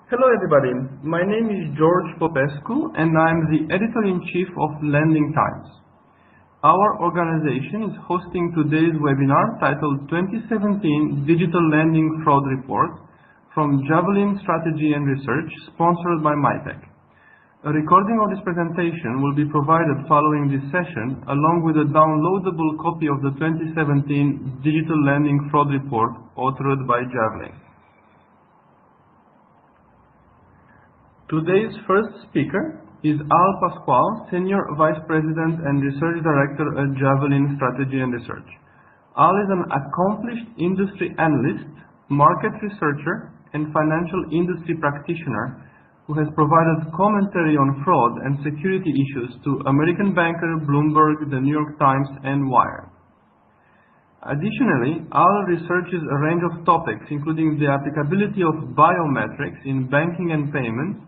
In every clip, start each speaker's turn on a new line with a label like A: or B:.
A: Hello everybody, my name is George Popescu and I'm the Editor-in-Chief of Lending Times. Our organization is hosting today's webinar titled 2017 Digital Lending Fraud Report from Javelin Strategy Research, sponsored by Mitek. A recording of this presentation will be provided following this session, along with a downloadable copy of the 2017 Digital Lending Fraud Report authored by Javelin. Today's first speaker is Pascual, Senior Vice President and Research Director at Javelin Strategy Research. Is an accomplished industry analyst, market researcher, and financial industry practitioner who has provided commentary on fraud and security issues to American Banker, Bloomberg, the New York Times, and Wired. Additionally, researches a range of topics including the applicability of biometrics in banking and payments,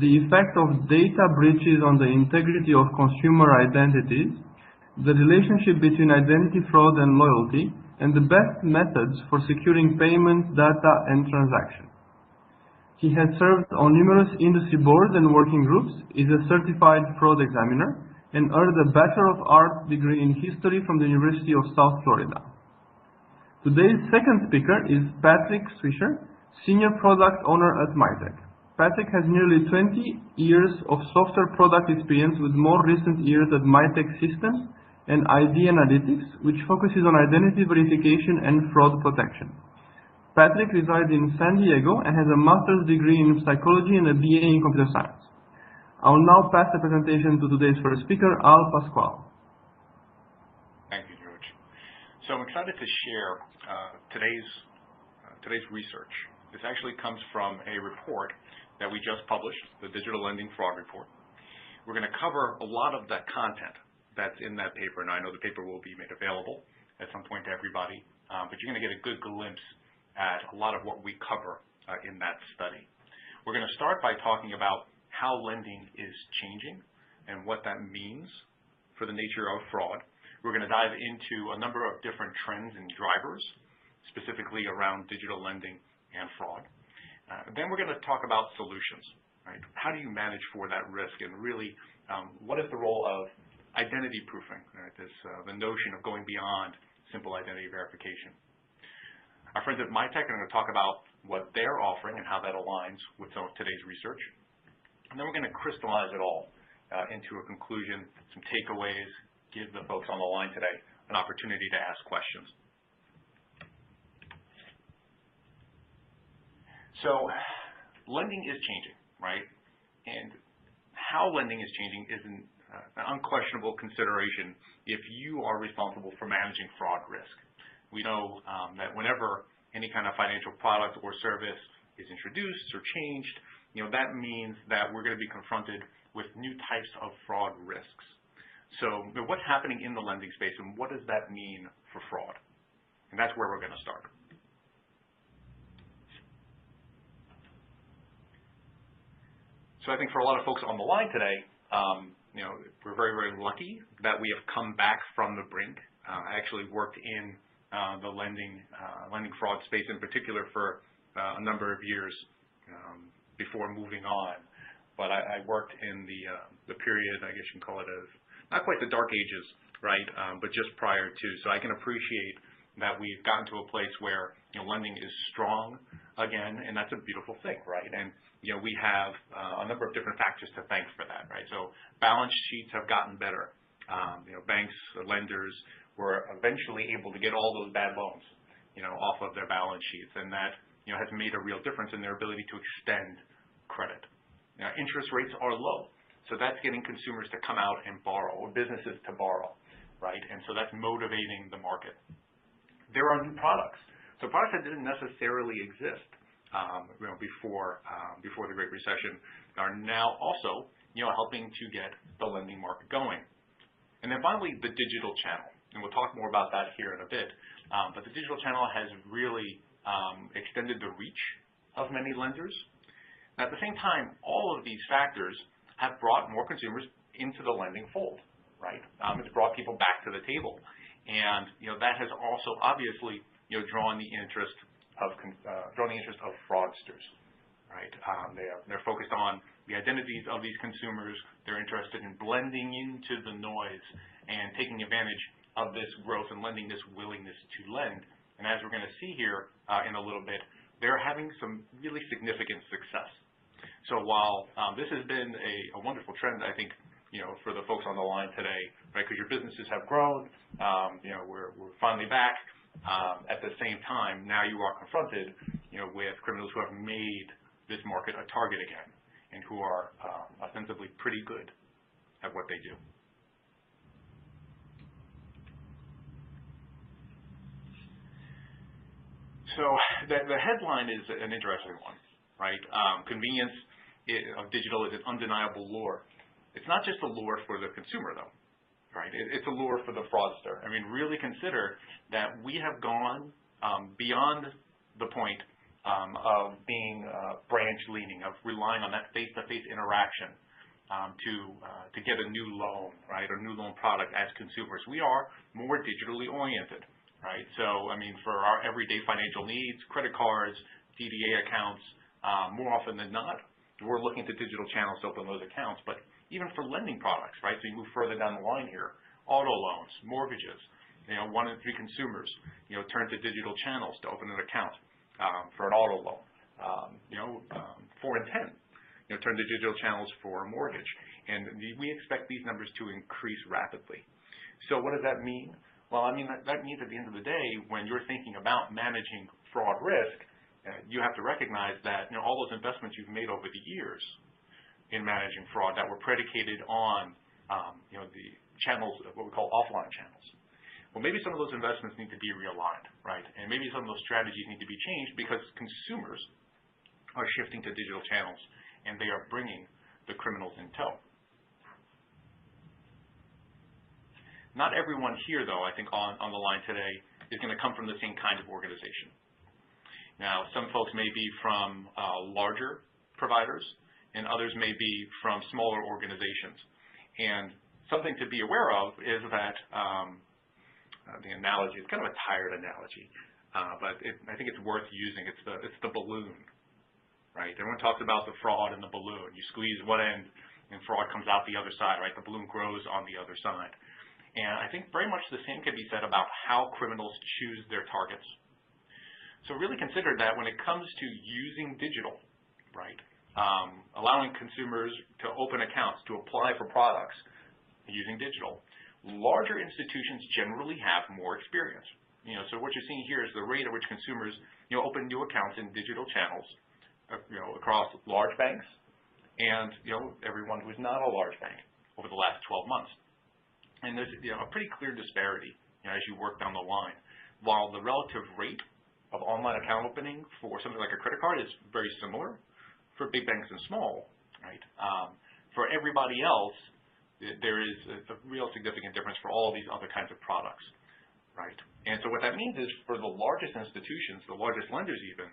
A: the effect of data breaches on the integrity of consumer identities, the relationship between identity fraud and loyalty, and the best methods for securing payments, data, and transactions. He has served on numerous industry boards and working groups, is a certified fraud examiner, and earned a Bachelor of Arts degree in History from the University of South Florida. Today's second speaker is Patrick Swisher, Senior Product Owner at Mitek. Patrick has nearly 20 years of software product experience, with more recent years at Mitek Systems and ID Analytics, which focuses on identity verification and fraud protection. Patrick resides in San Diego and has a master's degree in psychology and a BA in computer science. I will now pass the presentation to today's first speaker, Pascual.
B: Thank you, George. So I'm excited to share today's research. This actually comes from a report that we just published, the Digital Lending Fraud Report. We're going to cover a lot of that content that's in that paper, and I know the paper will be made available at some point to everybody, but you're going to get a good glimpse at a lot of what we cover in that study. We're going to start by talking about how lending is changing and what that means for the nature of fraud. We're going to dive into a number of different trends and drivers, specifically around digital lending and fraud. Then we're going to talk about solutions, right? How do you manage for that risk, and really, what is the role of identity proofing, right? The notion of going beyond simple identity verification. Our friends at Mitek are going to talk about what they're offering and how that aligns with some of today's research. And then we're going to crystallize it all into a conclusion, some takeaways, give the folks on the line today an opportunity to ask questions. So lending is changing, right? And how lending is changing is an unquestionable consideration if you are responsible for managing fraud risk. We know that whenever any kind of financial product or service is introduced or changed, that means that we're going to be confronted with new types of fraud risks. So what's happening in the lending space, and what does that mean for fraud? And that's where we're going to start. So I think for a lot of folks on the line today, we're very, very lucky that we have come back from the brink. I actually worked in the lending fraud space in particular for a number of years before moving on. But I worked in the period, I guess you can call it as, not quite the dark ages, right, but just prior to. So I can appreciate that we've gotten to a place where lending is strong again, and that's a beautiful thing, right? And we have a number of different factors to thank for that, right? So balance sheets have gotten better. Banks, lenders were eventually able to get all those bad loans, off of their balance sheets, and that has made a real difference in their ability to extend credit. Now, interest rates are low, so that's getting consumers to come out and borrow, or businesses to borrow, right? And so that's motivating the market. There are new products. So products that didn't necessarily exist before the Great Recession are now also helping to get the lending market going. And then finally, the digital channel, and we'll talk more about that here in a bit. But the digital channel has really extended the reach of many lenders. At the same time, all of these factors have brought more consumers into the lending fold, right? It's brought people back to the table, and that has also obviously drawn the interest of fraudsters, right? They're focused on the identities of these consumers. They're interested in blending into the noise and taking advantage of this growth and lending, this willingness to lend. And as we're going to see here in a little bit, they're having some really significant success. So while this has been a wonderful trend, I think, for the folks on the line today, right, because your businesses have grown, we're finally back. At the same time, now you are confronted, with criminals who have made this market a target again and who are ostensibly pretty good at what they do. So the headline is an interesting one, right? Convenience of digital is an undeniable lure. It's not just a lure for the consumer, though, right? It's a lure for the fraudster. I mean, really consider that we have gone beyond the point of being branch leaning, of relying on that face-to-face interaction to get a new loan, right, or new loan product as consumers. We are more digitally oriented. Right. So, I mean, for our everyday financial needs, credit cards, DDA accounts, more often than not, we're looking to digital channels to open those accounts. But even for lending products, right? So you move further down the line here, auto loans, mortgages, 1 in 3 consumers, turn to digital channels to open an account for an auto loan. 4 in 10, turn to digital channels for a mortgage. And we expect these numbers to increase rapidly. So what does that mean? Well, I mean, that means at the end of the day, when you're thinking about managing fraud risk, you have to recognize that all those investments you've made over the years in managing fraud that were predicated on the channels, what we call offline channels. Well, maybe some of those investments need to be realigned, right? And maybe some of those strategies need to be changed because consumers are shifting to digital channels and they are bringing the criminals in tow. Not everyone here, though, I think on the line today is going to come from the same kind of organization. Now, some folks may be from larger providers, and others may be from smaller organizations. And something to be aware of is that the analogy is kind of a tired analogy, but I think it's worth using. It's the balloon, right? Everyone talks about the fraud in the balloon. You squeeze one end, and fraud comes out the other side, right? The balloon grows on the other side. And I think very much the same can be said about how criminals choose their targets. So really consider that when it comes to using digital, right, allowing consumers to open accounts, to apply for products using digital, larger institutions generally have more experience. So what you're seeing here is the rate at which consumers, open new accounts in digital channels, across large banks and, everyone who is not a large bank over the last 12 months. And there's a pretty clear disparity as you work down the line. While the relative rate of online account opening for something like a credit card is very similar for big banks and small, right? For everybody else, there is a real significant difference for all of these other kinds of products, right? And so what that means is for the largest institutions, the largest lenders even,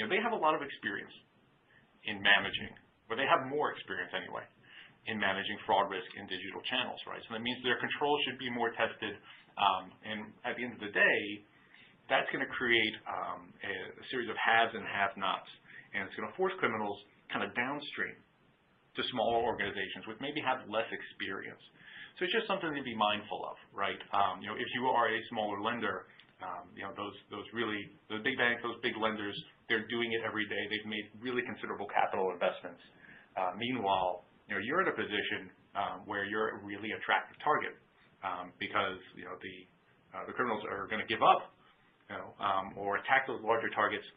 B: they have a lot of experience in managing, or they have more experience anyway, in managing fraud risk in digital channels, right? So that means their controls should be more tested, and at the end of the day, that's going to create a series of haves and have-nots, and it's going to force criminals kind of downstream to smaller organizations which maybe have less experience. So it's just something to be mindful of, right? If you are a smaller lender, those big banks, those big lenders, they're doing it every day. They've made really considerable capital investments. Meanwhile, you're in a position where you're a really attractive target because the criminals are going to give up, or attack those larger targets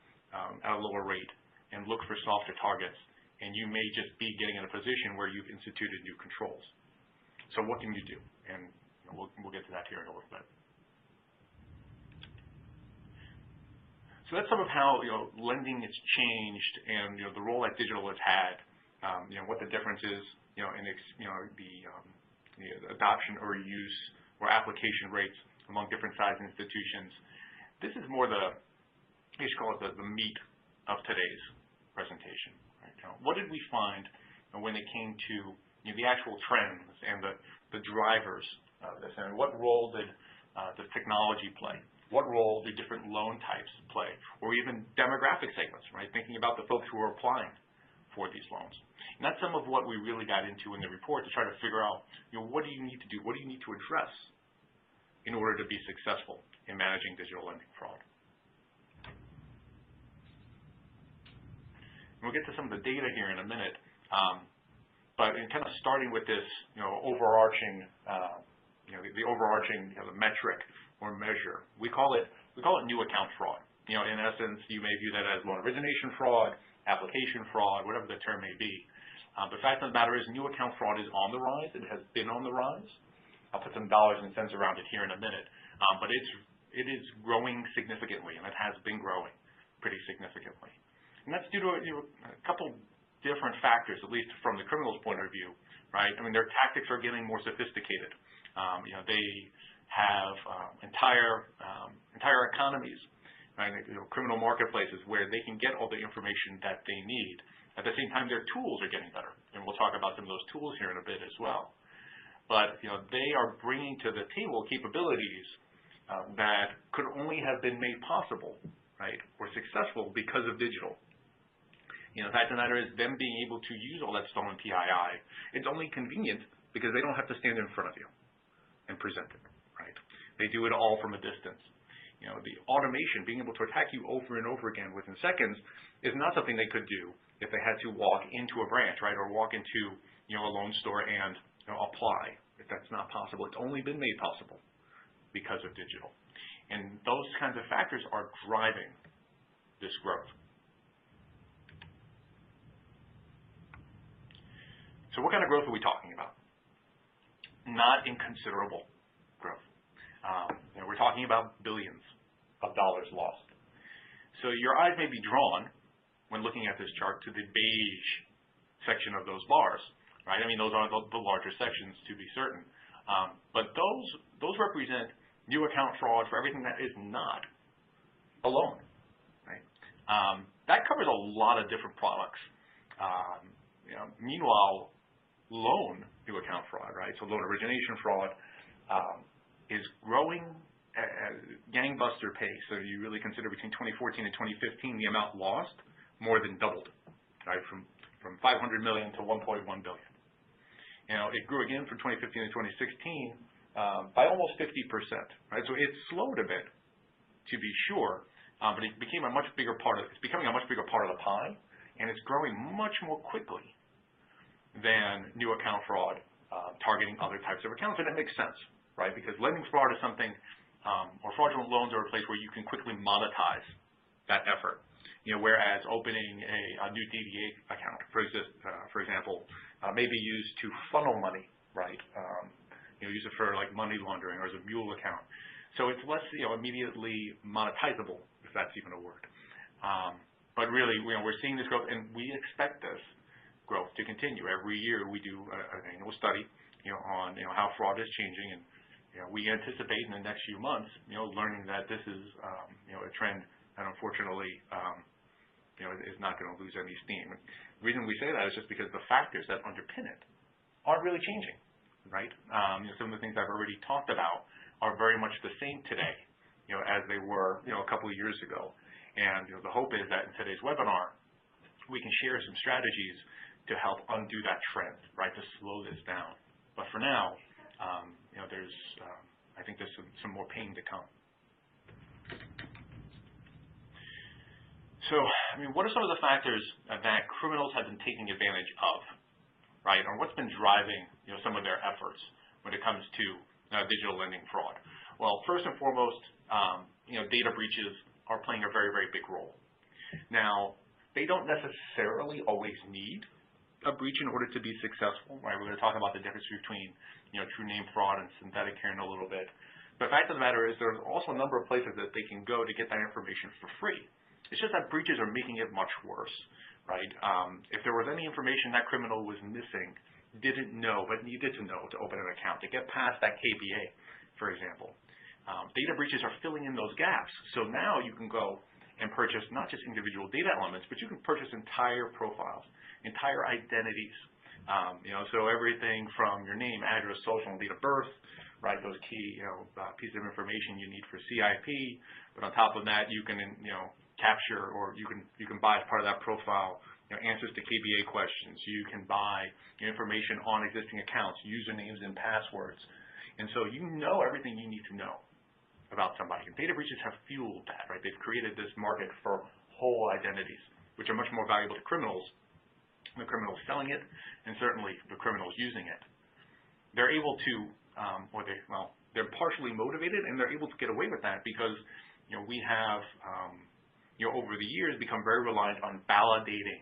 B: at a lower rate and look for softer targets, and you may just be getting in a position where you've instituted new controls. So what can you do? And we'll get to that here in a little bit. So that's some of how lending has changed, and the role that digital has had. What the difference is, in the adoption or use or application rates among different size institutions. This is more I should call it the meat of today's presentation. Right? What did we find when it came to the actual trends and the drivers of this, and what role did the technology play? What role do different loan types play, or even demographic segments? Right, thinking about the folks who are applying. for these loans. And that's some of what we really got into in the report to try to figure out, what do you need to do? What do you need to address in order to be successful in managing digital lending fraud? And we'll get to some of the data here in a minute, but in kind of starting with this, overarching, the overarching metric or measure, we call it new account fraud. In essence, you may view that as loan origination fraud, application fraud, whatever the term may be. The fact of the matter is new account fraud is on the rise. It has been on the rise. I'll put some dollars and cents around it here in a minute. But it is growing significantly, and it has been growing pretty significantly. And that's due to a couple different factors, at least from the criminal's point of view, right? I mean, their tactics are getting more sophisticated. They have entire economies, right? Criminal marketplaces where they can get all the information that they need. At the same time, their tools are getting better, and we'll talk about some of those tools here in a bit as well. But they are bringing to the table capabilities that could only have been made possible, right, or successful because of digital. The fact of the matter is them being able to use all that stolen PII, it's only convenient because they don't have to stand in front of you and present it, right? They do it all from a distance. The automation, being able to attack you over and over again within seconds, is not something they could do if they had to walk into a branch, right, or walk into a loan store and apply. If that's not possible, it's only been made possible because of digital. And those kinds of factors are driving this growth. So what kind of growth are we talking about? Not inconsiderable growth. We're talking about billions of dollars lost. So your eyes may be drawn when looking at this chart to the beige section of those bars, right? I mean, those are the larger sections to be certain. But those represent new account fraud for everything that is not a loan, right? That covers a lot of different products. Meanwhile, loan new account fraud, right? So loan origination fraud is growing at gangbuster pace. So you really consider between 2014 and 2015, the amount lost more than doubled, right? From 500 million to 1.1 billion. It grew again from 2015 to 2016 by almost 50%, right? So it slowed a bit, to be sure, but it became a much bigger part of. It's becoming a much bigger part of the pie, and it's growing much more quickly than new account fraud targeting other types of accounts, and it makes sense, right? Because lending fraud is something, or fraudulent loans are a place where you can quickly monetize that effort. Whereas opening a new DDA account, for example, may be used to funnel money, right? Use it for like money laundering or as a mule account. So it's less, immediately monetizable, if that's even a word. But really, we're seeing this growth, and we expect this growth to continue. Every year we do an annual study, on how fraud is changing, and we anticipate in the next few months, learning that this is a trend that unfortunately is not going to lose any steam. The reason we say that is just because the factors that underpin it aren't really changing, right? Some of the things I've already talked about are very much the same today, as they were a couple of years ago. And the hope is that in today's webinar, we can share some strategies to help undo that trend, right, to slow this down. But for now, I think there's some more pain to come. So, what are some of the factors that criminals have been taking advantage of, right, or what's been driving, some of their efforts when it comes to digital lending fraud? Well, first and foremost, data breaches are playing a very, very big role. Now, they don't necessarily always need a breach in order to be successful, right? We're going to talk about the difference between, true name fraud and synthetic here in a little bit. But the fact of the matter is there's also a number of places that they can go to get that information for free. It's just that breaches are making it much worse, right? If there was any information that criminal was missing, didn't know, but needed to know to open an account, to get past that KBA, for example. Data breaches are filling in those gaps. So now you can go and purchase not just individual data elements, but you can purchase entire profiles, entire identities. So everything from your name, address, social, and date of birth, right? Those key, pieces of information you need for CIP. But on top of that, you can, capture, or you can buy as part of that profile, answers to KBA questions. You can buy information on existing accounts, usernames and passwords. And so you know everything you need to know about somebody. And data breaches have fueled that, right? They've created this market for whole identities, which are much more valuable to criminals, the criminals selling it, and certainly the criminals using it. They're able to, they're partially motivated, and they're able to get away with that because, we have, over the years become very reliant on validating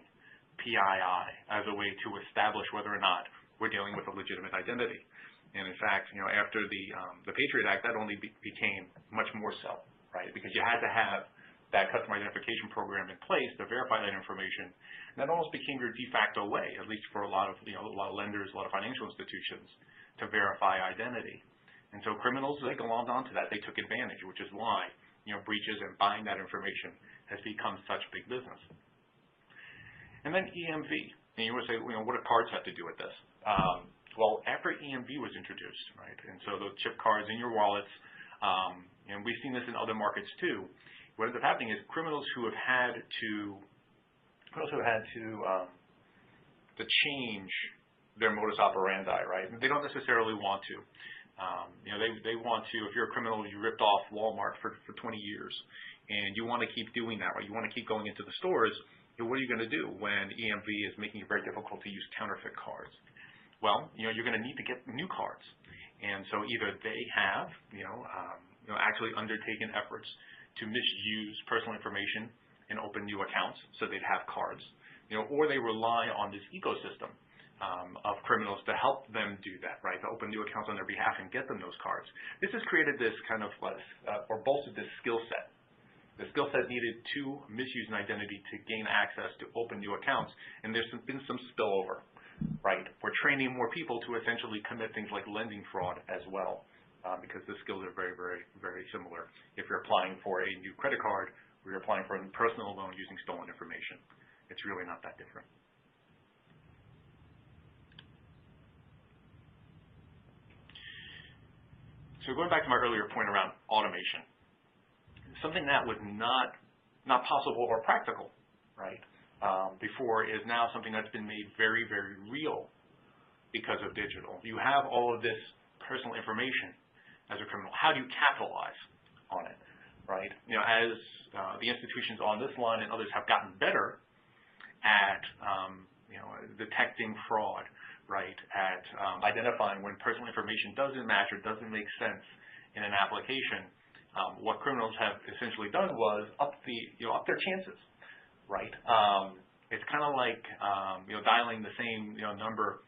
B: PII as a way to establish whether or not we're dealing with a legitimate identity. And in fact, after the Patriot Act, that only became much more so, right? Because you had to have that customer identification program in place to verify that information. And that almost became your de facto way, at least for a lot of lenders, a lot of financial institutions, to verify identity. And so criminals, they glommed onto that. They took advantage, which is why, breaches and buying that information has become such big business. And then EMV. And you would say, what do cards have to do with this? Well, after EMV was introduced, right, and so those chip cards in your wallets, and we've seen this in other markets too, what ends up happening is criminals who have had to change their modus operandi, right? They don't necessarily want to. They want to, if you're a criminal, you ripped off Walmart for 20 years, and you want to keep doing that, right? You want to keep going into the stores. What are you going to do when EMV is making it very difficult to use counterfeit cards? Well, you're going to need to get new cards. And so either they have, actually undertaken efforts to misuse personal information and open new accounts so they'd have cards, or they rely on this ecosystem of criminals to help them do that, right, to open new accounts on their behalf and get them those cards. This has created this kind of, or bolstered this skill set. The skill set needed to misuse an identity to gain access to open new accounts, and there's been some spillover, right? We're training more people to essentially commit things like lending fraud as well, because the skills are very, very, very similar. If you're applying for a new credit card or you're applying for a personal loan using stolen information, it's really not that different. So going back to my earlier point around automation, something that was not possible or practical, right, before is now something that's been made very, very real because of digital. You have all of this personal information as a criminal. How do you capitalize on it, right? As the institutions on this line and others have gotten better at, detecting fraud, right, at identifying when personal information doesn't match or doesn't make sense in an application, what criminals have essentially done was up their chances, right? It's kind of like dialing the same number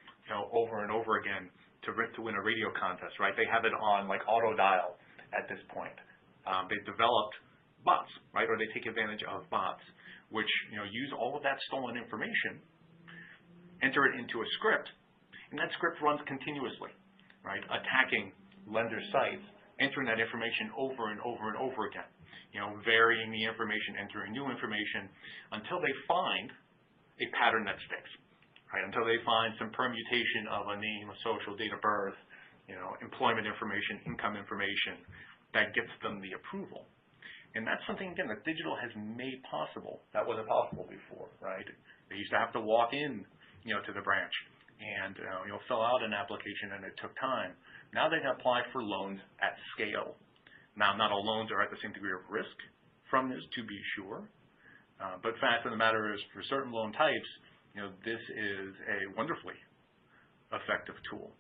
B: over and over again to win a radio contest, right? They have it on like auto dial at this point. They've developed bots, right, or they take advantage of bots, which use all of that stolen information, enter it into a script, and that script runs continuously, right? Attacking lender sites, entering that information over and over and over again, varying the information, entering new information until they find a pattern that sticks, right? Until they find some permutation of a name, a social, date of birth, employment information, income information that gets them the approval. And that's something, again, that digital has made possible. That wasn't possible before, right? They used to have to walk in, to the branch and, fill out an application, and it took time. Now they can apply for loans at scale. Now, not all loans are at the same degree of risk from this, to be sure. But fact of the matter is, for certain loan types, this is a wonderfully effective tool.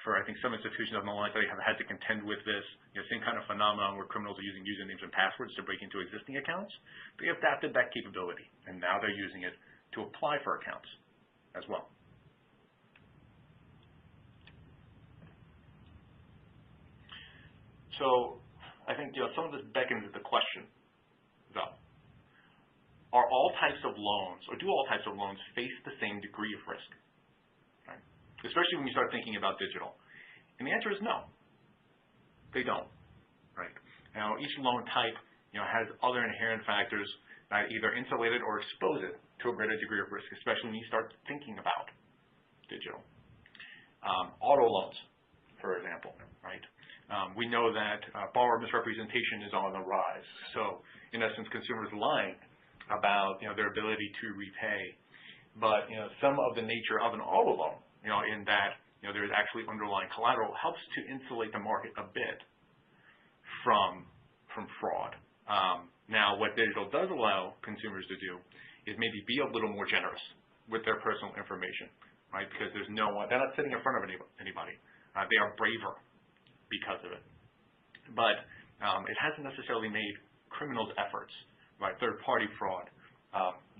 B: For I think some institutions on the line today have had to contend with this, same kind of phenomenon where criminals are using usernames and passwords to break into existing accounts. They adapted that capability, and now they're using it to apply for accounts as well. So I think some of this beckons the question, though. Are all types of loans, or do all types of loans face the same degree of risk? Right? Especially when you start thinking about digital. And the answer is no. They don't. Right? Now, each loan type has other inherent factors that either insulate it or expose it to a greater degree of risk, especially when you start thinking about digital. Auto loans, for example, right? We know that borrower misrepresentation is on the rise. So, in essence, consumers lying about their ability to repay. But some of the nature of an auto loan, in that there's actually underlying collateral, helps to insulate the market a bit from fraud. Now, what digital does allow consumers to do is maybe be a little more generous with their personal information, right? Because they're not sitting in front of anybody. They are braver because of it. But it hasn't necessarily made criminals' efforts, right, third-party fraud,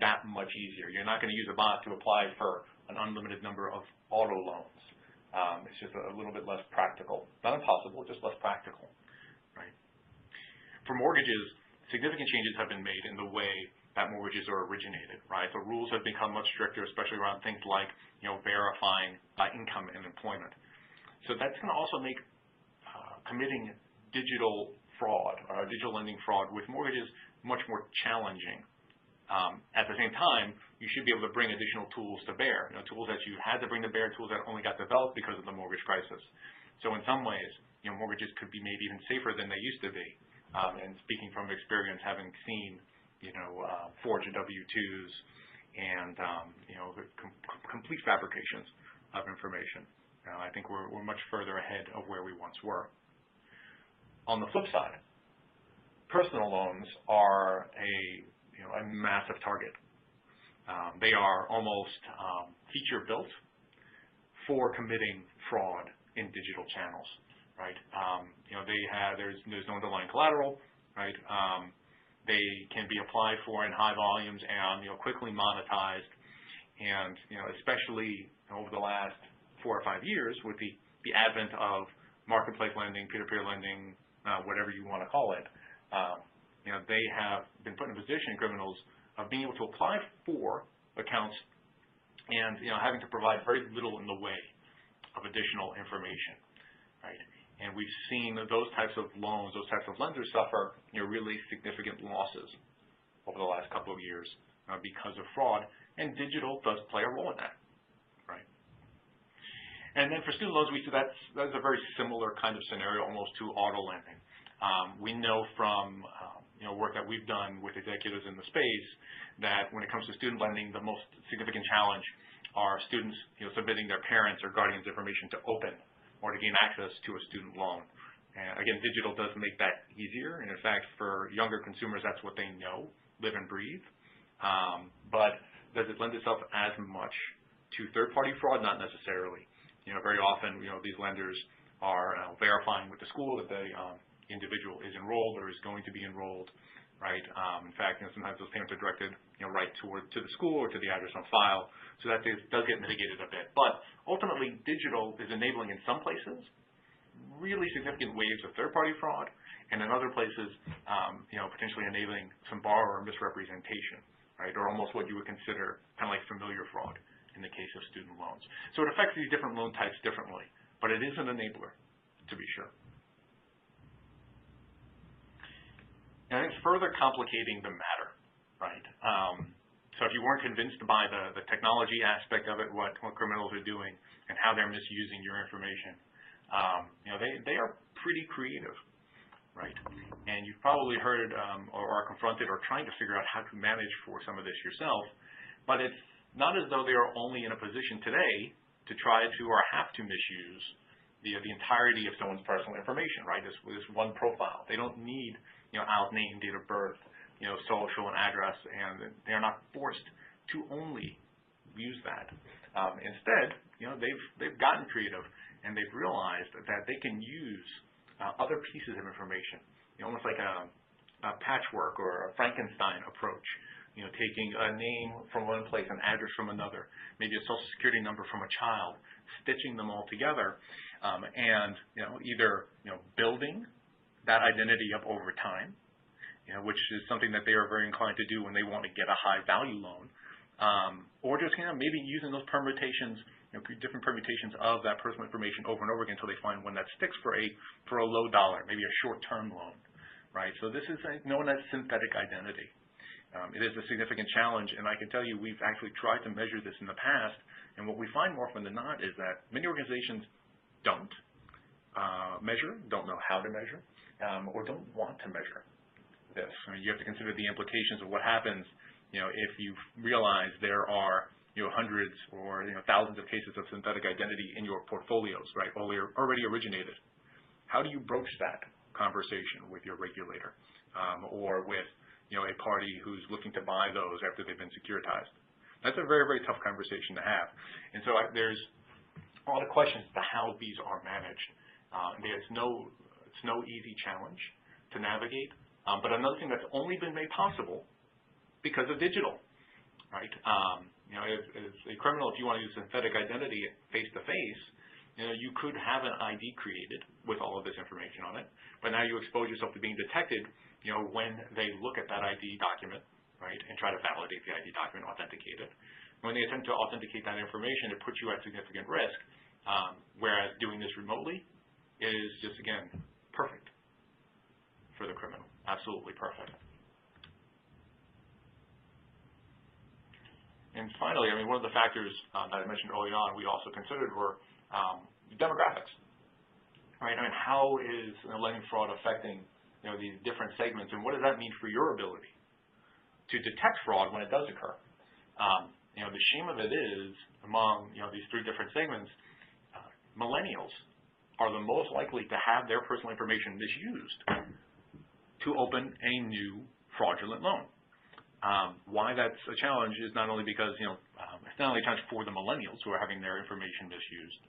B: that much easier. You're not going to use a bot to apply for an unlimited number of auto loans. It's just a little bit less practical. Not impossible, just less practical, right? For mortgages, significant changes have been made in the way that mortgages are originated, right? The rules have become much stricter, especially around things like, verifying income and employment. So that's going to also make committing digital fraud, digital lending fraud with mortgages much more challenging. At the same time, you should be able to bring additional tools to bear, tools that you had to bring to bear, tools that only got developed because of the mortgage crisis. So in some ways, mortgages could be made even safer than they used to be. And speaking from experience, having seen, forged W-2s and, complete fabrications of information, I think we're much further ahead of where we once were. On the flip side, personal loans are a massive target. They are almost feature built for committing fraud in digital channels, right? There's no underlying collateral, right? They can be applied for in high volumes and quickly monetized, and especially over the last 4 or 5 years with the advent of marketplace lending, peer-to-peer lending, whatever you want to call it. They have been put in a position, criminals, of being able to apply for accounts and having to provide very little in the way of additional information, right? And we've seen those types of loans, those types of lenders suffer really significant losses over the last couple of years because of fraud, and digital does play a role in that, right? And then for student loans, we see that's a very similar kind of scenario almost to auto lending. We know from work that we've done with executives in the space that when it comes to student lending, the most significant challenge are students submitting their parents' or guardians' information to open or to gain access to a student loan. And again, digital does make that easier, and in fact, for younger consumers, that's what they know, live and breathe. But does it lend itself as much to third-party fraud? Not necessarily. Very often, these lenders are verifying with the school that the individual is enrolled or is going to be enrolled, right? In fact, sometimes those payments are directed, right to the school or to the address on file, so that does get mitigated a bit. But ultimately, digital is enabling in some places really significant waves of third-party fraud, and in other places, potentially enabling some borrower misrepresentation, right? Or almost what you would consider kind of like familiar fraud in the case of student loans. So it affects these different loan types differently, but it is an enabler, to be sure. And it's further complicating the matter, right? So if you weren't convinced by the technology aspect of it, what criminals are doing, and how they're misusing your information, they are pretty creative, right? And you've probably heard or are confronted or trying to figure out how to manage for some of this yourself, but it's not as though they are only in a position today to try to or have to misuse the entirety of someone's personal information, right? This one profile. They don't need out name, date of birth, social and address, and they're not forced to only use that. Instead, they've gotten creative, and they've realized that they can use other pieces of information, almost like a patchwork or a Frankenstein approach. Taking a name from one place, an address from another, maybe a social security number from a child, stitching them all together, and either building that identity up over time, which is something that they are very inclined to do when they want to get a high value loan, or just maybe using those permutations, different permutations of that personal information over and over again until they find one that sticks for a low dollar, maybe a short-term loan, right? So this is known as synthetic identity. It is a significant challenge, and I can tell you we've actually tried to measure this in the past, and what we find more often than not is that many organizations don't measure, don't know how to measure, or don't want to measure this. I mean, you have to consider the implications of what happens if you realize there are hundreds or thousands of cases of synthetic identity in your portfolios, right, already originated, how do you broach that conversation with your regulator or with a party who's looking to buy those after they've been securitized? That's a very, very tough conversation to have. And so there's a lot of questions to how these are managed. It's no easy challenge to navigate. But another thing that's only been made possible because of digital, right? As a criminal, if you want to use synthetic identity face-to-face, you could have an ID created with all of this information on it, but now you expose yourself to being detected, when they look at that ID document, right, and try to validate the ID document, authenticate it. When they attempt to authenticate that information, it puts you at significant risk, whereas doing this remotely is just, again, perfect for the criminal. Absolutely perfect. And finally, one of the factors that I mentioned early on we also considered were demographics, right? How is lending fraud affecting these different segments, and what does that mean for your ability to detect fraud when it does occur? The shame of it is, among these three different segments, millennials are the most likely to have their personal information misused to open a new fraudulent loan. Why that's a challenge is not only because it's not only a challenge for the millennials who are having their information misused,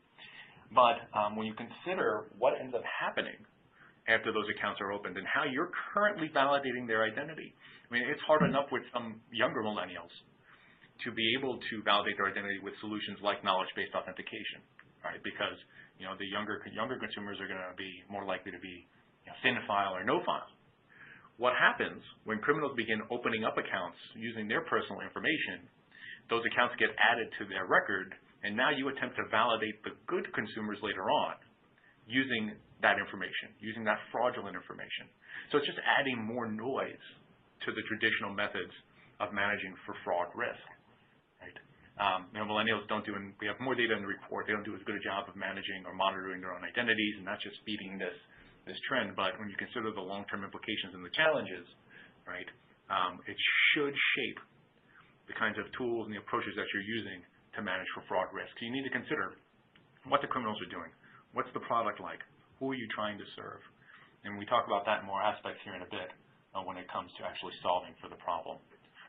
B: but when you consider what ends up happening after those accounts are opened and how you're currently validating their identity. It's hard enough with some younger millennials to be able to validate their identity with solutions like knowledge-based authentication, right? Because the younger consumers are going to be more likely to be thin file or no file. What happens when criminals begin opening up accounts using their personal information, those accounts get added to their record, and now you attempt to validate the good consumers later on using that information, using that fraudulent information. So it's just adding more noise to the traditional methods of managing for fraud risk. Right? Millennials don't do, and we have more data in the report, they don't do as good a job of managing or monitoring their own identities, and that's just feeding this trend. But when you consider the long-term implications and the challenges, right, it should shape the kinds of tools and the approaches that you're using to manage for fraud risk. So you need to consider what the criminals are doing. What's the product like? Who are you trying to serve? And we talk about that in more aspects here in a bit when it comes to actually solving for the problem.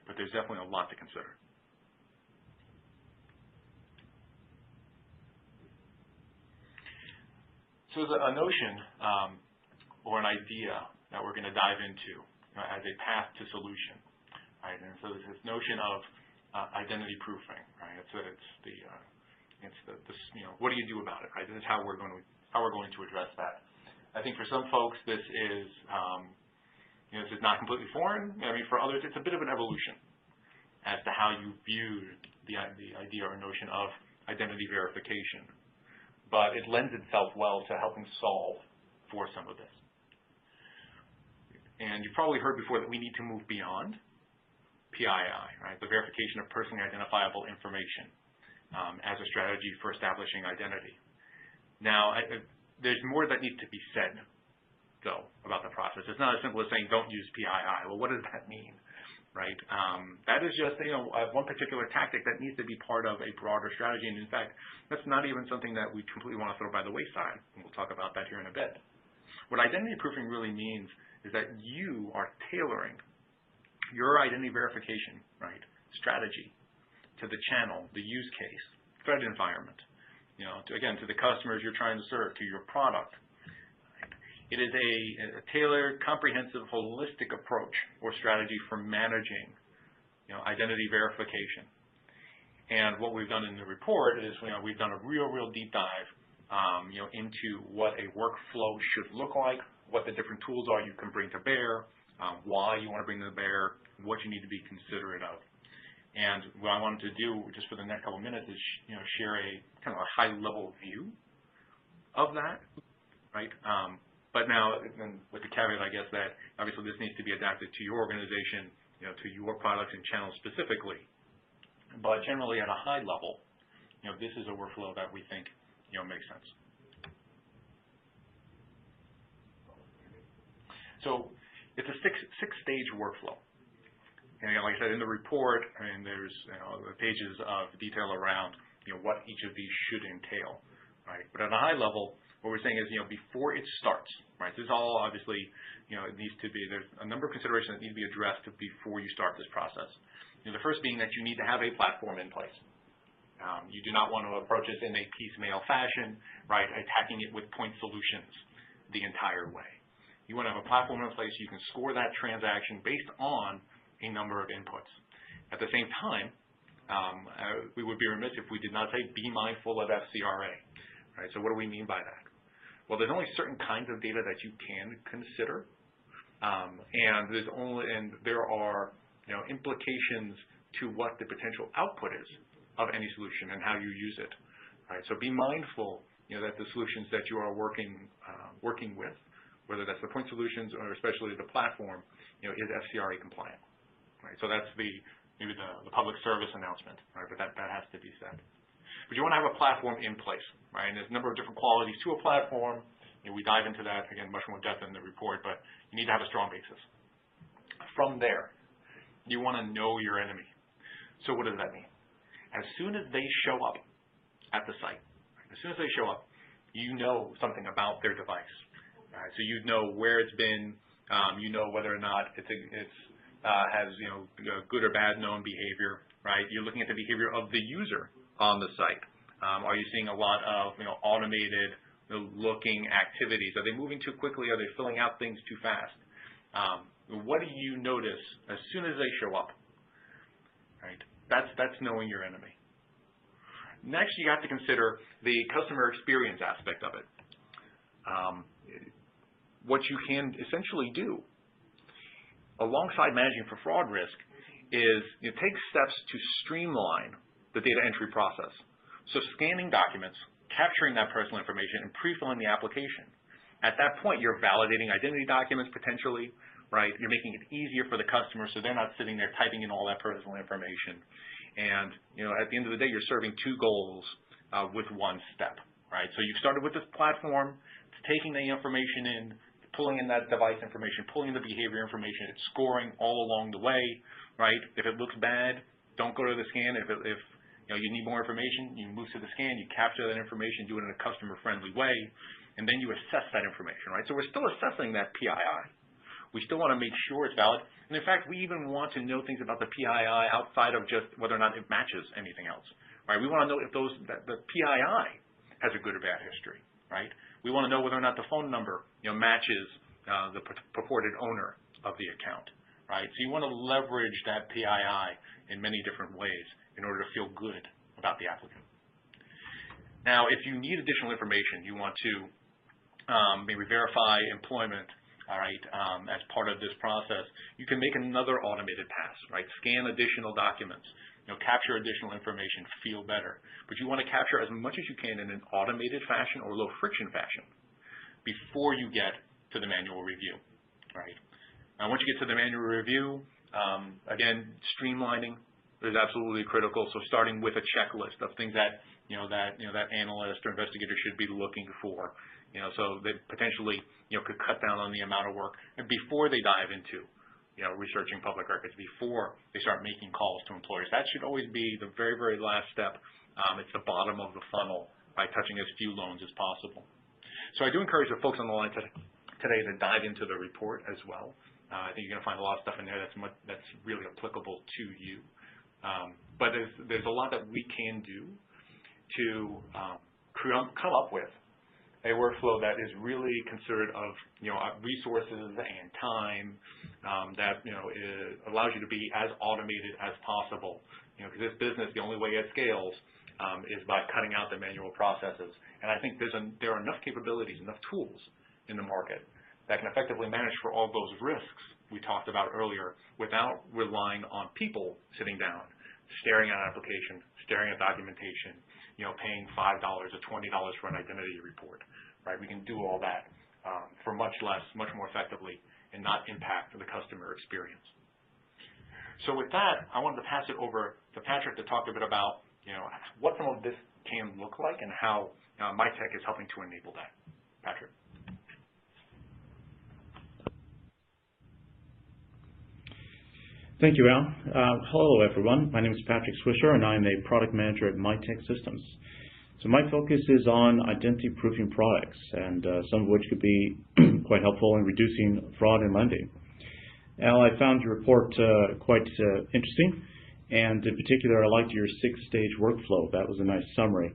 B: But there's definitely a lot to consider. So there's a notion or an idea that we're going to dive into as a path to solution, right? And so there's this notion of identity proofing, right? It's what do you do about it, right? This is how we're going to address that. I think for some folks this is this is not completely foreign. For others it's a bit of an evolution as to how you view the idea or notion of identity verification, but it lends itself well to helping solve for some of this. And you've probably heard before that we need to move beyond PII, right? The verification of personally identifiable information as a strategy for establishing identity. Now, there's more that needs to be said, though, about the process. It's not as simple as saying don't use PII. Well, what does that mean, right? That is just one particular tactic that needs to be part of a broader strategy. And in fact, that's not even something that we completely want to throw by the wayside. And we'll talk about that here in a bit. What identity proofing really means is that you are tailoring your identity verification, right, strategy to the channel, the use case, threat environment, to the customers you're trying to serve, to your product. Right? It is a tailored, comprehensive, holistic approach or strategy for managing, identity verification. And what we've done in the report is, we've done a real deep dive, into what a workflow should look like, what the different tools are you can bring to bear, why you want to bring them to bear, what you need to be considerate of. And what I wanted to do just for the next couple of minutes is, share a kind of a high-level view of that, right? But now, with the caveat, I guess, that obviously this needs to be adapted to your organization, to your products and channels specifically. But generally, at a high level, this is a workflow that we think, makes sense. So it's a six-stage workflow. And like I said, in the report, there's the pages of detail around what each of these should entail, right? But at a high level, what we're saying is before it starts, right? This is all obviously it needs to be, there's a number of considerations that need to be addressed before you start this process. The first being that you need to have a platform in place. You do not want to approach this in a piecemeal fashion, right? Attacking it with point solutions the entire way. You want to have a platform in place you can score that transaction based on a number of inputs. At the same time, we would be remiss if we did not say be mindful of FCRA. Right? So what do we mean by that? Well, there's only certain kinds of data that you can consider, and there are implications to what the potential output is of any solution and how you use it. Right? So be mindful that the solutions that you are working with, whether that's the point solutions or especially the platform, is FCRA compliant. Right? So that's maybe the public service announcement, right? But that has to be said. But you want to have a platform in place, right? And there's a number of different qualities to a platform. We dive into that, again, much more depth in the report, but you need to have a strong basis. From there, you want to know your enemy. So what does that mean? As soon as they show up at the site, as soon as they show up, you know something about their device. Right? So you know where it's been, you know whether or not it has good or bad known behavior, right? You're looking at the behavior of the user on the site. Are you seeing a lot of automated looking activities? Are they moving too quickly? Are they filling out things too fast? What do you notice as soon as they show up? Right? That's knowing your enemy. Next, you have to consider the customer experience aspect of it. What you can essentially do alongside managing for fraud risk is take steps to streamline the data entry process. So scanning documents, capturing that personal information, and pre-filling the application. At that point, you're validating identity documents potentially, right? You're making it easier for the customer so they're not sitting there typing in all that personal information. And at the end of the day, you're serving two goals with one step, right? So you've started with this platform, it's taking the information in, pulling in that device information, pulling in the behavior information, it's scoring all along the way, right? If it looks bad, don't go to the scan. If you need more information, you move to the scan, you capture that information, do it in a customer-friendly way, and then you assess that information, right? So we're still assessing that PII. We still want to make sure it's valid. And in fact, we even want to know things about the PII outside of just whether or not it matches anything else, right? We want to know if that the PII has a good or bad history, right? We want to know whether or not the phone number, matches the purported owner of the account, right? So you want to leverage that PII in many different ways in order to feel good about the applicant. Now, if you need additional information, you want to maybe verify employment, all right, as part of this process, you can make another automated pass, right? Scan additional documents, capture additional information, feel better. But you want to capture as much as you can in an automated fashion or low friction fashion before you get to the manual review, right? Now, once you get to the manual review, again, streamlining is absolutely critical. So starting with a checklist of things that that analyst or investigator should be looking for, so they potentially could cut down on the amount of work and before they dive into researching public records, before they start making calls to employers. That should always be the very, very last step. It's the bottom of the funnel by touching as few loans as possible. So I do encourage the folks on the line today to dive into the report as well. I think you're going to find a lot of stuff in there that's really applicable to you. But there's a lot that we can do to come up with a workflow that is really considerate of resources and time, that allows you to be as automated as possible. Because this business, the only way it scales is by cutting out the manual processes. And I think there are enough capabilities, enough tools in the market that can effectively manage for all those risks we talked about earlier without relying on people sitting down, staring at an application, staring at documentation, paying $5 or $20 for an identity report, right? We can do all that for much less, much more effectively, and not impact the customer experience. So with that, I wanted to pass it over to Patrick to talk a bit about what some of this can look like and how Mitek is helping to enable that. Patrick.
C: Thank you, Al. Hello, everyone. My name is Patrick Swisher, and I'm a product manager at Mitek Systems. So my focus is on identity-proofing products, and some of which could be quite helpful in reducing fraud in lending. Al, I found your report quite interesting, and in particular, I liked your 6-stage workflow. That was a nice summary.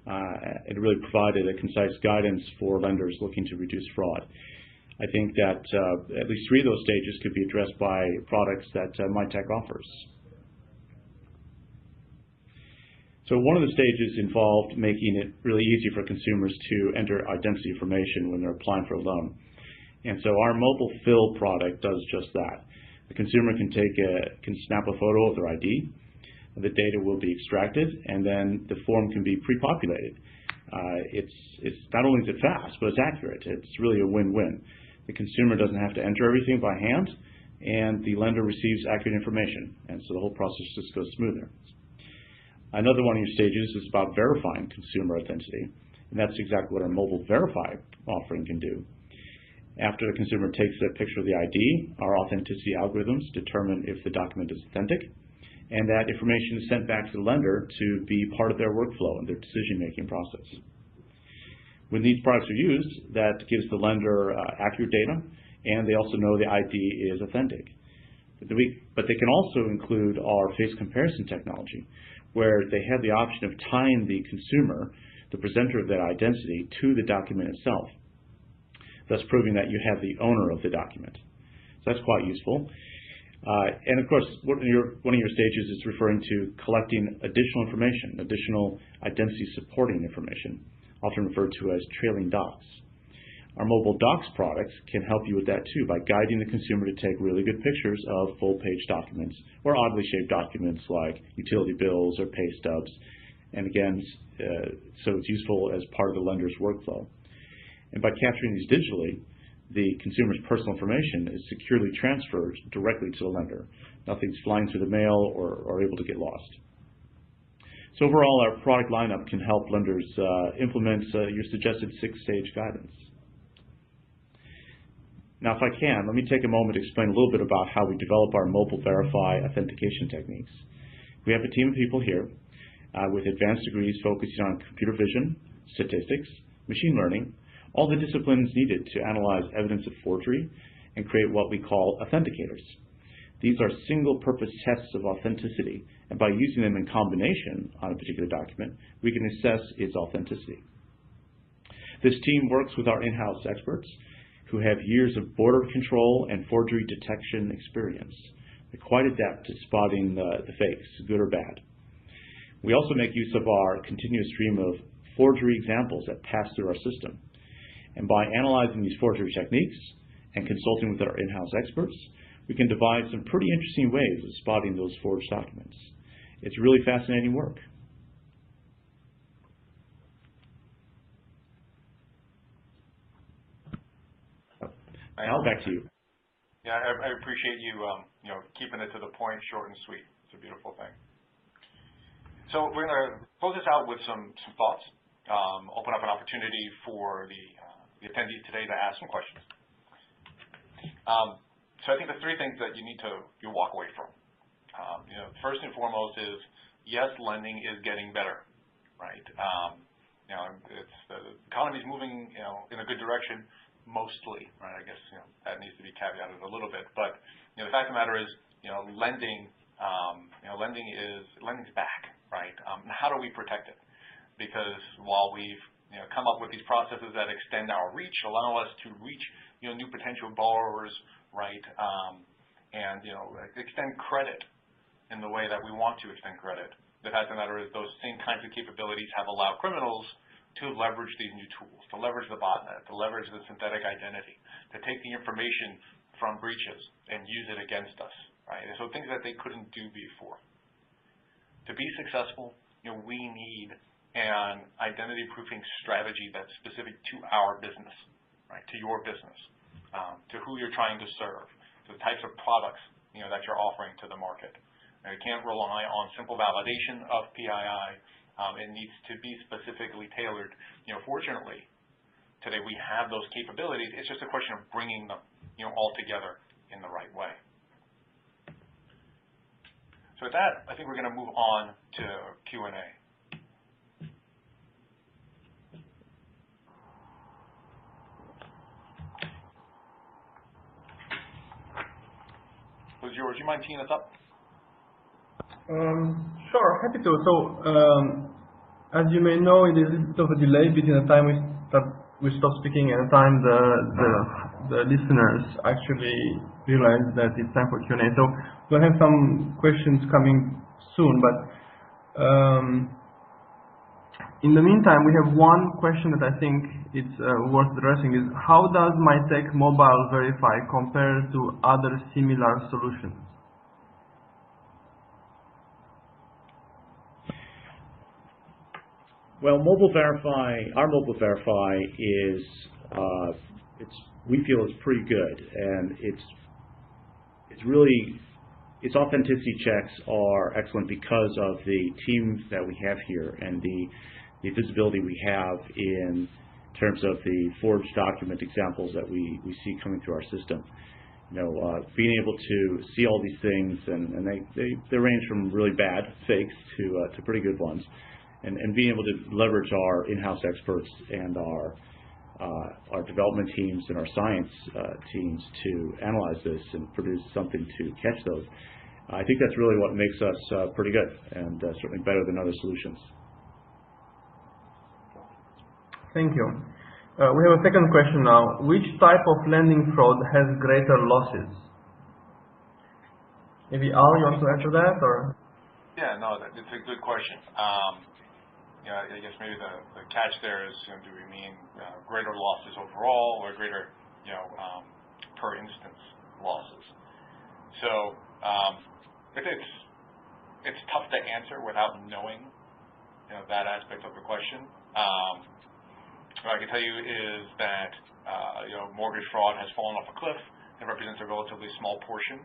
C: It really provided a concise guidance for lenders looking to reduce fraud. I think that at least 3 of those stages could be addressed by products that Mitek offers. So one of the stages involved making it really easy for consumers to enter identity information when they're applying for a loan. And so our mobile fill product does just that. The consumer can snap a photo of their ID, the data will be extracted, and then the form can be pre-populated. It's not only is it fast, but it's accurate. It's really a win-win. The consumer doesn't have to enter everything by hand, and the lender receives accurate information, and so the whole process just goes smoother. Another one of your stages is about verifying consumer identity, and that's exactly what our mobile verify offering can do. After the consumer takes a picture of the ID, our authenticity algorithms determine if the document is authentic, and that information is sent back to the lender to be part of their workflow and their decision-making process. When these products are used, that gives the lender accurate data, and they also know the ID is authentic. But they can also include our face comparison technology, where they have the option of tying the consumer, the presenter of that identity, to the document itself, thus proving that you have the owner of the document. So that's quite useful. And of course, one of your stages is referring to collecting additional information, additional identity supporting information, often referred to as trailing docs. Our mobile docs products can help you with that too, by guiding the consumer to take really good pictures of full-page documents or oddly shaped documents like utility bills or pay stubs. And again, so it's useful as part of the lender's workflow. And by capturing these digitally, the consumer's personal information is securely transferred directly to the lender. Nothing's flying through the mail or able to get lost. So overall, our product lineup can help lenders implement your suggested 6-stage guidance. Now, if I can, let me take a moment to explain a little bit about how we develop our mobile verify authentication techniques. We have a team of people here with advanced degrees focusing on computer vision, statistics, machine learning, all the disciplines needed to analyze evidence of forgery and create what we call authenticators. These are single-purpose tests of authenticity, and by using them in combination on a particular document, we can assess its authenticity. This team works with our in-house experts who have years of border control and forgery detection experience. They're quite adept at spotting the fakes, good or bad. We also make use of our continuous stream of forgery examples that pass through our system. And by analyzing these forgery techniques and consulting with our in-house experts, we can devise some pretty interesting ways of spotting those forged documents. It's really fascinating work. Al, back to you.
B: Yeah, I appreciate you, keeping it to the point, short and sweet. It's a beautiful thing. So we're going to close this out with some thoughts. Open up an opportunity for the attendees today to ask some questions. So I think the 3 things that you need to walk away from. First and foremost is, yes, lending is getting better, right? The economy is moving, in a good direction, mostly, right? I guess that needs to be caveated a little bit, but the fact of the matter is, lending's back, right? How do we protect it? Because while we've come up with these processes that extend our reach, allow us to reach new potential borrowers, right? And extend credit in the way that we want to extend credit. The fact of the matter is, those same kinds of capabilities have allowed criminals to leverage these new tools, to leverage the botnet, to leverage the synthetic identity, to take the information from breaches and use it against us, right? And so things that they couldn't do before. To be successful, we need an identity proofing strategy that's specific to our business, right? To your business, to who you're trying to serve, to the types of products that you're offering to the market. And you can't rely on simple validation of PII. It needs to be specifically tailored. Fortunately, today we have those capabilities. It's just a question of bringing them, all together in the right way. So with that, I think we're going to move on to Q&A. So George, do you mind teeing us up?
A: Sure, happy to. So, as you may know, it is a bit of a delay between the time we stop speaking and the time the listeners actually realize that it's time for Q&A. So we'll have some questions coming soon, but in the meantime, we have one question that I think it's worth addressing: is how does Mitek Mobile Verify compare to other similar solutions?
C: Well, our Mobile Verify is, we feel is pretty good, and its authenticity checks are excellent because of the team that we have here and the visibility we have in terms of the forged document examples that we see coming through our system. Being able to see all these things, and they range from really bad fakes to pretty good ones. And being able to leverage our in-house experts and our development teams and our science teams to analyze this and produce something to catch those, I think that's really what makes us pretty good, and certainly better than other solutions.
A: Thank you. We have a second question now. Which type of lending fraud has greater losses? Maybe Al, you want to answer that, or?
B: Yeah, no, it's a good question. I guess maybe the catch there is, do we mean greater losses overall or greater, per instance losses? So it's tough to answer without knowing, that aspect of the question. What I can tell you is that mortgage fraud has fallen off a cliff. It represents a relatively small portion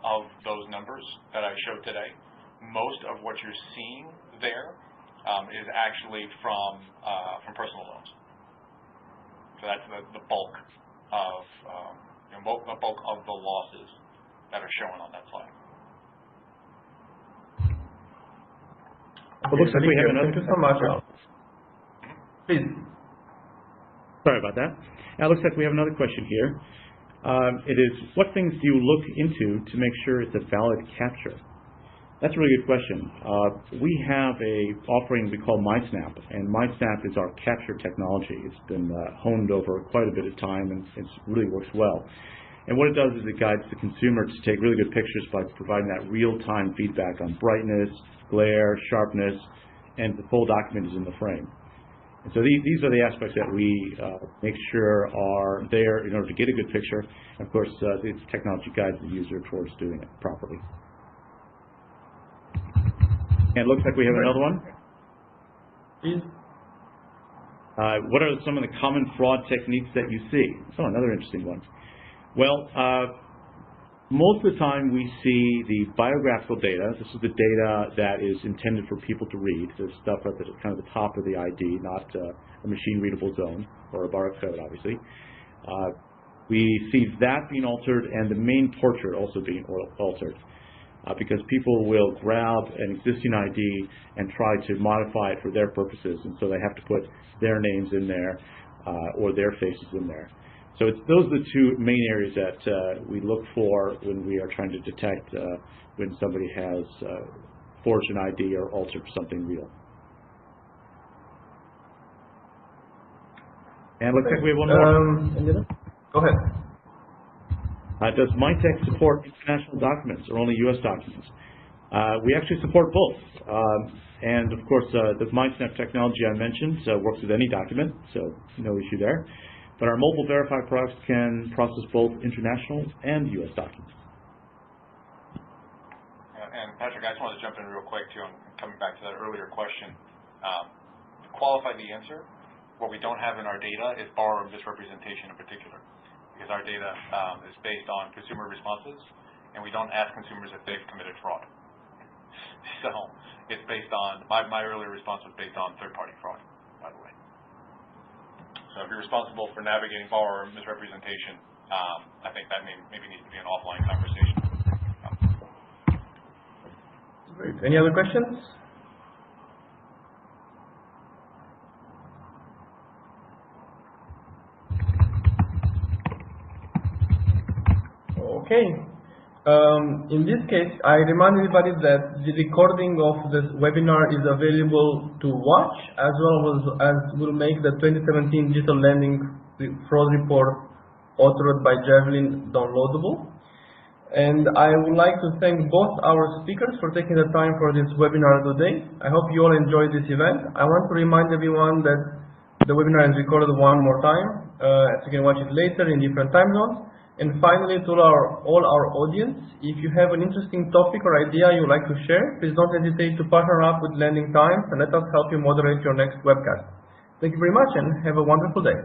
B: of those numbers that I showed today. Most of what you're seeing there is actually from personal loans. So that's the bulk of the losses that are shown on that slide.
C: It looks like we have another.
A: Thank you so much, Al. Please.
C: Sorry about that. It looks like we have another question here. It is, what things do you look into to make sure it's a valid capture? That's a really good question. We have a offering we call MySnap, and MySnap is our capture technology. It's been honed over quite a bit of time, and it really works well. And what it does is it guides the consumer to take really good pictures by providing that real-time feedback on brightness, glare, sharpness, and the full document is in the frame. And so these are the aspects that we make sure are there in order to get a good picture. And of course, this technology guides the user towards doing it properly. And it looks like we have another one.
A: Please.
C: What are some of the common fraud techniques that you see? Oh, another interesting one. Well, most of the time we see the biographical data. This is the data that is intended for people to read. The stuff at the kind of the top of the ID, not a machine-readable zone or a barcode, obviously. We see that being altered and the main portrait also being altered. Because people will grab an existing ID and try to modify it for their purposes, and so they have to put their names in there or their faces in there. So those are the two main areas that we look for when we are trying to detect when somebody has forged an ID or altered something real. And it looks like we have one more.
A: Go ahead.
C: Does Mitek support international documents or only U.S. documents? We actually support both. And of course, the MySnap technology I mentioned works with any document, so no issue there. But our Mobile Verify products can process both international and U.S. documents.
B: And Patrick, I just wanted to jump in real quick too, and coming back to that earlier question. To qualify the answer, what we don't have in our data is borrower misrepresentation in particular. Because our data is based on consumer responses, and we don't ask consumers if they've committed fraud. So it's based on, my earlier response was based on third-party fraud, by the way. So if you're responsible for navigating borrower misrepresentation, I think that maybe needs to be an offline conversation.
A: Great. Any other questions? Okay. In this case, I remind everybody that the recording of this webinar is available to watch, as well as will make the 2017 Digital Lending Fraud Report authored by Javelin downloadable. And I would like to thank both our speakers for taking the time for this webinar today. I hope you all enjoyed this event. I want to remind everyone that the webinar is recorded one more time, so you can watch it later in different time zones. And finally, to all our audience, if you have an interesting topic or idea you would like to share, please don't hesitate to partner up with Lending Times and let us help you moderate your next webcast. Thank you very much and have a wonderful day.